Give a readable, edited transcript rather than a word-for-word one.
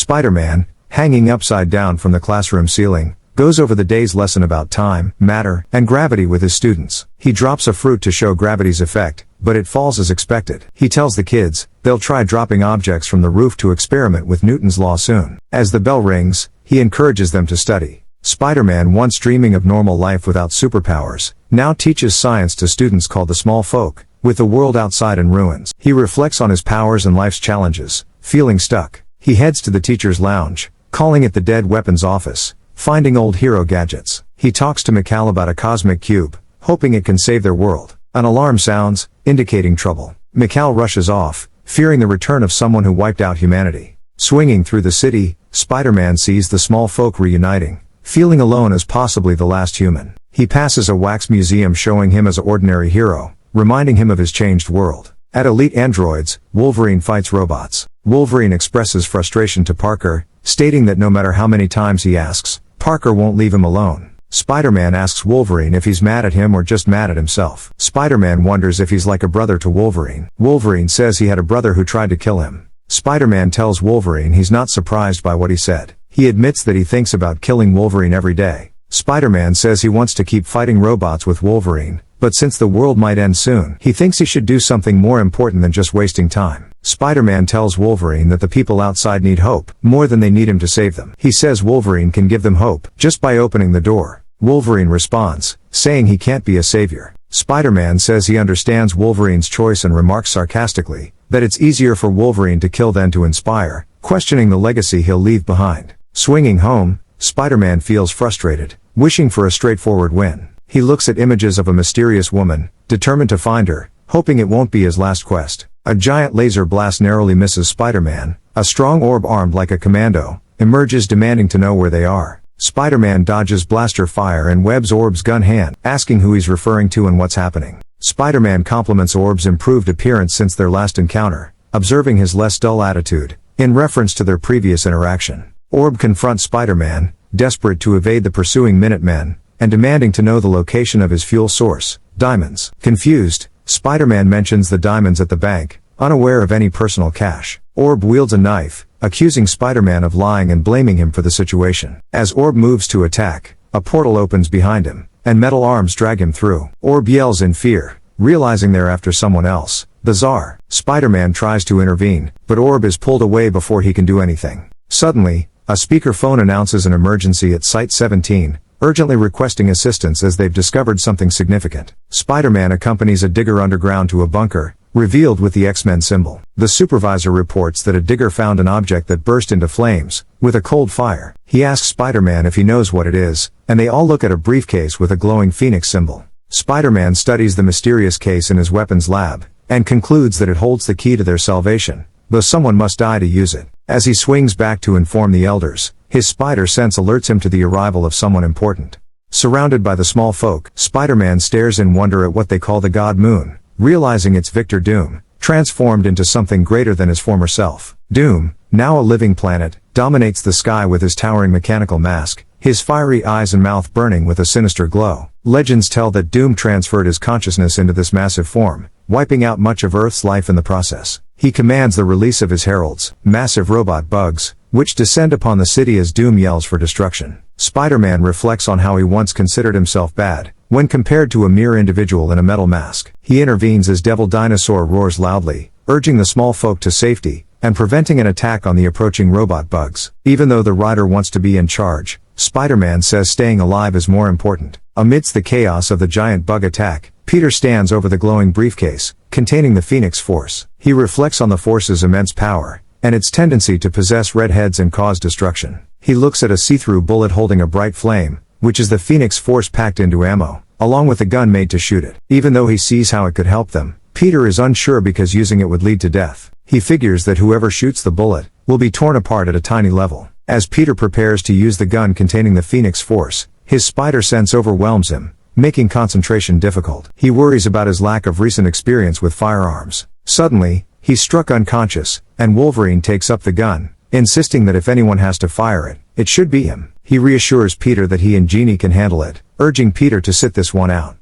Spider-Man, hanging upside down from the classroom ceiling, goes over the day's lesson about time, matter, and gravity with his students. He drops a fruit to show gravity's effect, but it falls as expected. He tells the kids they'll try dropping objects from the roof to experiment with Newton's law soon. As the bell rings, he encourages them to study. Spider-Man, once dreaming of normal life without superpowers, now teaches science to students called the small folk, with the world outside in ruins. He reflects on his powers and life's challenges, feeling stuck. He heads to the teacher's lounge, calling it the Dead Weapons Office, finding old hero gadgets. He talks to Mikal about a cosmic cube, hoping it can save their world. An alarm sounds, indicating trouble. Mikal rushes off, fearing the return of someone who wiped out humanity. Swinging through the city, Spider-Man sees the small folk reuniting, feeling alone as possibly the last human. He passes a wax museum showing him as an ordinary hero, reminding him of his changed world. At Elite Androids, Wolverine fights robots. Wolverine expresses frustration to Parker, stating that no matter how many times he asks, Parker won't leave him alone. Spider-Man asks Wolverine if he's mad at him or just mad at himself. Spider-Man wonders if he's like a brother to Wolverine. Wolverine says he had a brother who tried to kill him. Spider-Man tells Wolverine he's not surprised by what he said. He admits that he thinks about killing Wolverine every day. Spider-Man says he wants to keep fighting robots with Wolverine, but since the world might end soon, he thinks he should do something more important than just wasting time. Spider-Man tells Wolverine that the people outside need hope, more than they need him to save them. He says Wolverine can give them hope, just by opening the door. Wolverine responds, saying he can't be a savior. Spider-Man says he understands Wolverine's choice and remarks sarcastically, that it's easier for Wolverine to kill than to inspire, questioning the legacy he'll leave behind. Swinging home, Spider-Man feels frustrated, wishing for a straightforward win. He looks at images of a mysterious woman, determined to find her, hoping it won't be his last quest. A giant laser blast narrowly misses Spider-Man. A strong orb armed like a commando emerges, demanding to know where they are. Spider-Man dodges blaster fire and webs Orb's gun hand, asking who he's referring to and what's happening. Spider-Man compliments Orb's improved appearance since their last encounter, observing his less dull attitude, in reference to their previous interaction. Orb confronts Spider-Man, desperate to evade the pursuing Minutemen, and demanding to know the location of his fuel source, diamonds. Confused, Spider-Man mentions the diamonds at the bank, unaware of any personal cash. Orb wields a knife, accusing Spider-Man of lying and blaming him for the situation. As Orb moves to attack, a portal opens behind him, and metal arms drag him through. Orb yells in fear, realizing they're after someone else, the Tsar. Spider-Man tries to intervene, but Orb is pulled away before he can do anything. Suddenly, a speakerphone announces an emergency at Site 17, urgently requesting assistance as they've discovered something significant. Spider-Man accompanies a digger underground to a bunker, revealed with the X-Men symbol. The supervisor reports that a digger found an object that burst into flames, with a cold fire. He asks Spider-Man if he knows what it is, and they all look at a briefcase with a glowing phoenix symbol. Spider-Man studies the mysterious case in his weapons lab, and concludes that it holds the key to their salvation, though someone must die to use it. As he swings back to inform the elders, his spider sense alerts him to the arrival of someone important. Surrounded by the small folk, Spider-Man stares in wonder at what they call the God Moon, realizing it's Victor Doom, transformed into something greater than his former self. Doom, now a living planet, dominates the sky with his towering mechanical mask, his fiery eyes and mouth burning with a sinister glow. Legends tell that Doom transferred his consciousness into this massive form, wiping out much of Earth's life in the process. He commands the release of his heralds, massive robot bugs, which descend upon the city as Doom yells for destruction. Spider-Man reflects on how he once considered himself bad, when compared to a mere individual in a metal mask. He intervenes as Devil Dinosaur roars loudly, urging the small folk to safety, and preventing an attack on the approaching robot bugs. Even though the Rider wants to be in charge, Spider-Man says staying alive is more important. Amidst the chaos of the giant bug attack, Peter stands over the glowing briefcase, containing the Phoenix Force. He reflects on the Force's immense power, and its tendency to possess redheads and cause destruction. He looks at a see-through bullet holding a bright flame, which is the Phoenix Force packed into ammo, along with a gun made to shoot it. Even though he sees how it could help them, Peter is unsure because using it would lead to death. He figures that whoever shoots the bullet will be torn apart at a tiny level. As Peter prepares to use the gun containing the Phoenix Force, his spider sense overwhelms him, making concentration difficult. He worries about his lack of recent experience with firearms. Suddenly, he's struck unconscious, and Wolverine takes up the gun, insisting that if anyone has to fire it, it should be him. He reassures Peter that he and Jeannie can handle it, urging Peter to sit this one out.